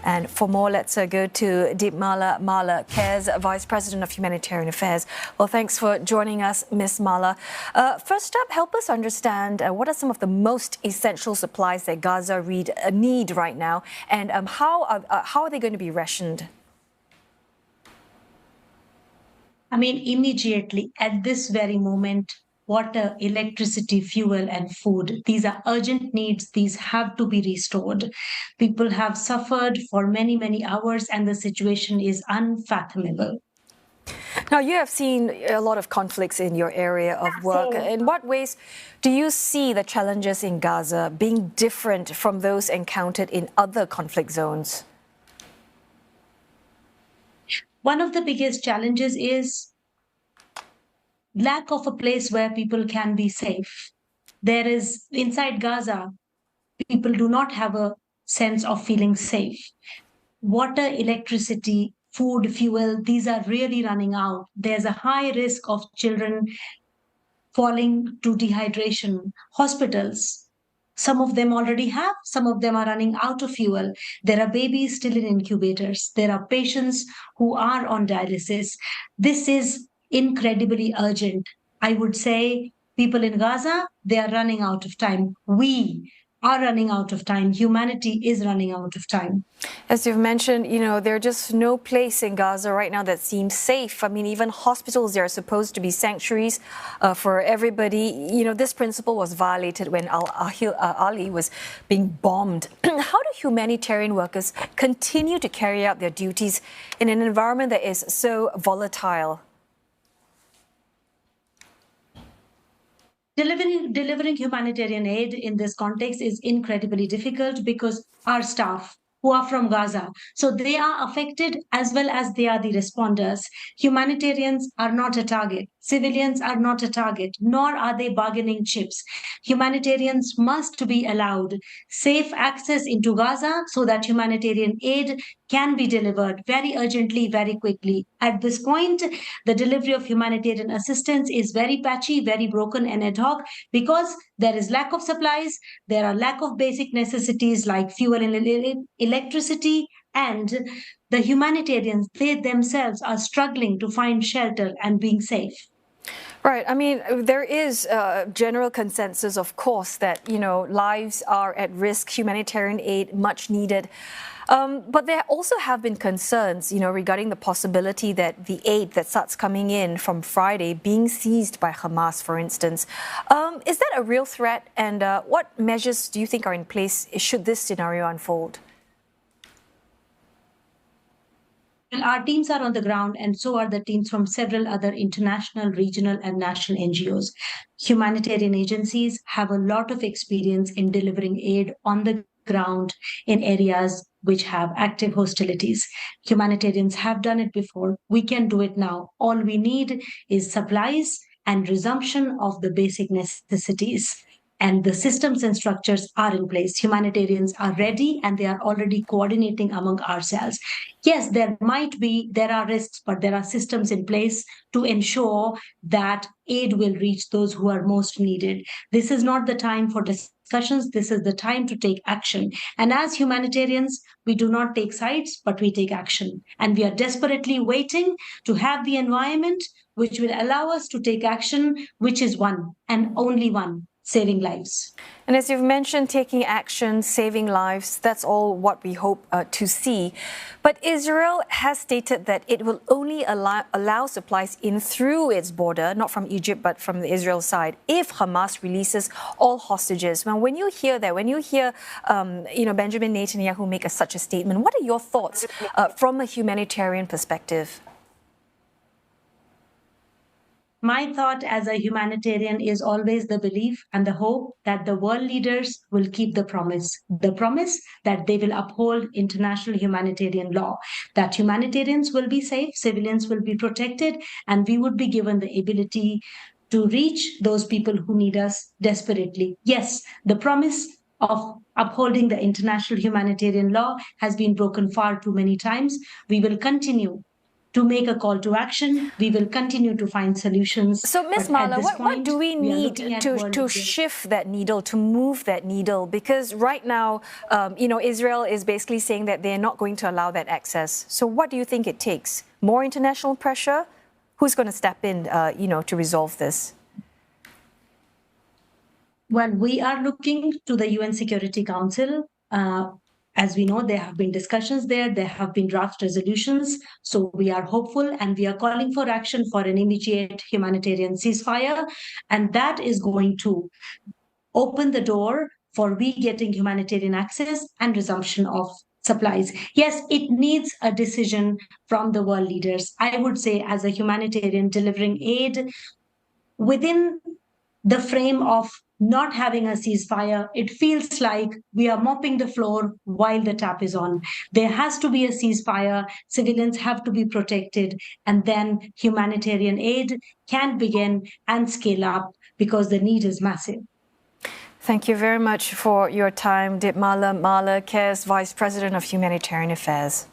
And for more, let's go to Deepmala Mahla, CARE's Vice President of Humanitarian Affairs. Well, thanks for joining us, Ms. Mahla. First up, help us understand what are some of the most essential supplies that Gaza need right now, and how are they going to be rationed? I mean, immediately at this very moment, water, electricity, fuel, and food. These are urgent needs. These have to be restored. People have suffered for many, many hours, and the situation is unfathomable. Now, you have seen a lot of conflicts in your area of work. In what ways do you see the challenges in Gaza being different from those encountered in other conflict zones? One of the biggest challenges is lack of a place where people can be safe. There is inside Gaza, people do not have a sense of feeling safe. Water, electricity, food, fuel, these are really running out. There's a high risk of children falling to dehydration. Hospitals, some of them already have, some of them are running out of fuel. There are babies still in incubators. There are patients who are on dialysis. This is incredibly urgent. I would say people in Gaza, they are running out of time. We are running out of time. Humanity is running out of time. As you've mentioned, there's just no place in Gaza right now that seems safe. I mean, even hospitals, they are supposed to be sanctuaries for everybody. This principle was violated when Ali was being bombed. How do humanitarian workers continue to carry out their duties in an environment that is so volatile? Delivering humanitarian aid in this context is incredibly difficult because our staff who are from Gaza, so they are affected as well as they are the responders. Humanitarians are not a target. Civilians are not a target, nor are they bargaining chips. Humanitarians must be allowed safe access into Gaza so that humanitarian aid can be delivered very urgently, very quickly. At this point, the delivery of humanitarian assistance is very patchy, very broken and ad hoc because there is lack of supplies, there are lack of basic necessities like fuel and electricity, and the humanitarians, they themselves are struggling to find shelter and being safe. Right. I mean, there is general consensus, of course, that, lives are at risk, humanitarian aid much needed. But there also have been concerns, regarding the possibility that the aid that starts coming in from Friday being seized by Hamas, for instance. Is that a real threat? And what measures do you think are in place should this scenario unfold? Well, our teams are on the ground, and so are the teams from several other international, regional, and national NGOs. Humanitarian agencies have a lot of experience in delivering aid on the ground in areas which have active hostilities. Humanitarians have done it before. We can do it now. All we need is supplies and resumption of the basic necessities. And the systems and structures are in place. Humanitarians are ready and they are already coordinating among ourselves. Yes, there are risks, but there are systems in place to ensure that aid will reach those who are most needed. This is not the time for discussions. This is the time to take action. And as humanitarians, we do not take sides, but we take action. And we are desperately waiting to have the environment which will allow us to take action, which is one and only one: saving lives. And as you've mentioned, taking action, saving lives, that's all what we hope to see. But Israel has stated that it will only allow supplies in through its border, not from Egypt, but from the Israel side, if Hamas releases all hostages. Now, when you hear that, when you hear Benjamin Netanyahu make such a statement, what are your thoughts from a humanitarian perspective? My thought as a humanitarian is always the belief and the hope that the world leaders will keep the promise that they will uphold international humanitarian law, that humanitarians will be safe, civilians will be protected, and we would be given the ability to reach those people who need us desperately. Yes, the promise of upholding the international humanitarian law has been broken far too many times. We will continue to make a call to action. We will continue to find solutions. So, Ms. But at Mahla, this what do we we are need looking at to shift that needle, to move that needle? Because right now, Israel is basically saying that they're not going to allow that access. So what do you think it takes? More international pressure? Who's going to step in, to resolve this? Well, we are looking to the UN Security Council. As we know, there have been discussions there have been draft resolutions. So we are hopeful and we are calling for action for an immediate humanitarian ceasefire. And that is going to open the door for we getting humanitarian access and resumption of supplies. Yes, it needs a decision from the world leaders. I would say, as a humanitarian delivering aid within the frame of not having a ceasefire, it feels like we are mopping the floor while the tap is on. There has to be a ceasefire, civilians have to be protected, and then humanitarian aid can begin and scale up because the need is massive. Thank you very much for your time, Deepmala Mahla, CARE's Vice President of Humanitarian Affairs.